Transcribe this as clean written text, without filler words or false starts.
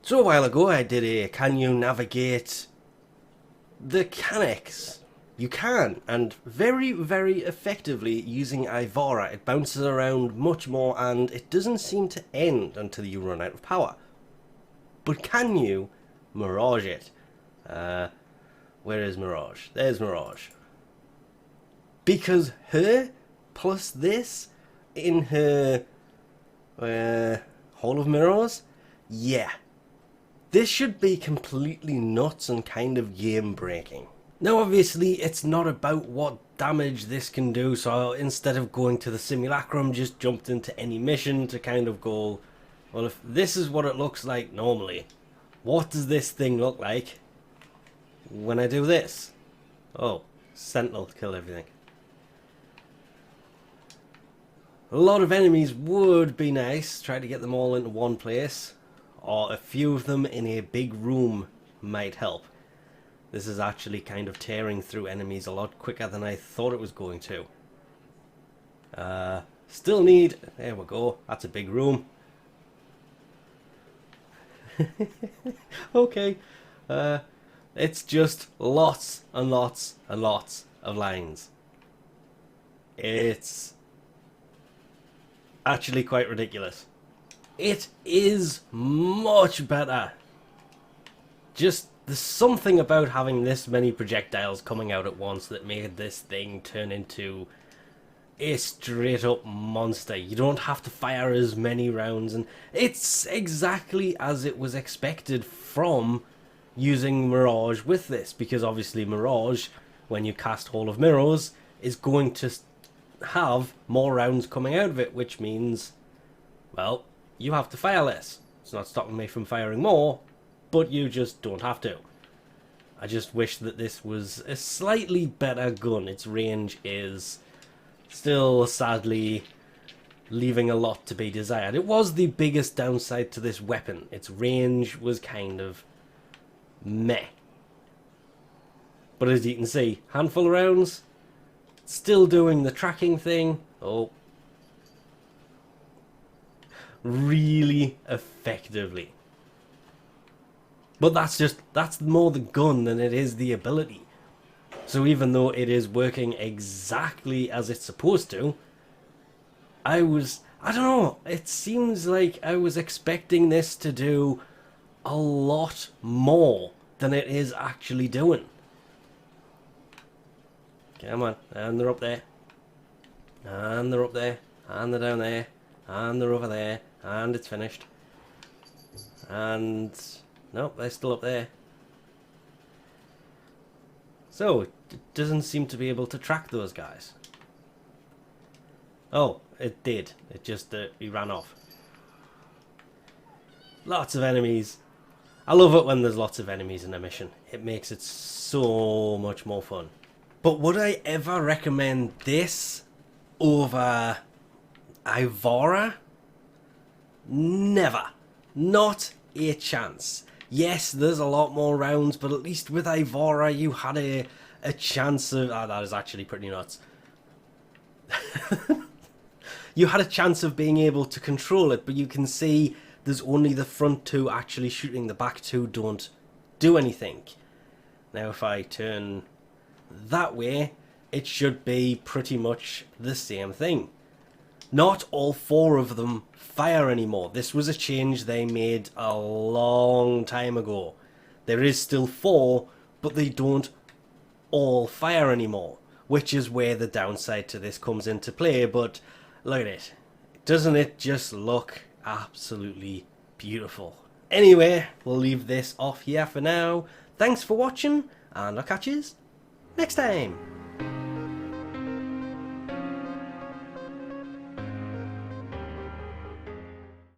So a while ago I did a can you navigate the Cyanex? You can, and very, very effectively using Ivara. It bounces around much more and it doesn't seem to end until you run out of power. But can you Mirage it? Where is Mirage? There's Mirage. Because her plus this in her Hall of Mirrors, yeah. This should be completely nuts and kind of game breaking. Now obviously it's not about what damage this can do, so instead of going to the simulacrum just jumped into any mission to kind of go, well, if this is what it looks like normally, what does this thing look like when I do this? Oh, Sentinel kill everything. A lot of enemies would be nice, try to get them all into one place, or a few of them in a big room might help. This is actually kind of tearing through enemies a lot quicker than I thought it was going to. Still need... There we go. That's a big room. Okay. It's just lots and lots and lots of lines. It's actually quite ridiculous. It is much better. Just... There's something about having this many projectiles coming out at once that made this thing turn into a straight up monster. You don't have to fire as many rounds, and it's exactly as it was expected from using Mirage with this, because obviously Mirage, when you cast Hall of Mirrors, is going to have more rounds coming out of it, which means, well, you have to fire less. It's not stopping me from firing more, but you just don't have to. I just wish that this was a slightly better gun. Its range is still, sadly, leaving a lot to be desired. It was the biggest downside to this weapon. Its range was kind of meh. But as you can see, handful of rounds, still doing the tracking thing. Oh. Really effectively. But that's more the gun than it is the ability. So even though it is working exactly as it's supposed to, I don't know, it seems like I was expecting this to do a lot more than it is actually doing. Come on, and they're up there. And they're up there. And they're down there. And they're over there. And it's finished. And... nope, they're still up there. So, it doesn't seem to be able to track those guys. Oh, it did. It just, he ran off. Lots of enemies. I love it when there's lots of enemies in a mission. It makes it so much more fun. But would I ever recommend this over Ivara? Never. Not a chance. Yes, there's a lot more rounds, but at least with Ivara you had a chance of... oh, that is actually pretty nuts. You had a chance of being able to control it, but you can see there's only the front two actually shooting. The back two don't do anything. Now if I turn that way, it should be pretty much the same thing. Not all four of them fire anymore. This was a change they made a long time ago. There is still four, but they don't all fire anymore, which is where the downside to this comes into play. But look at it. Doesn't it just look absolutely beautiful? Anyway, we'll leave this off here for now. Thanks for watching, and I'll catch you next time.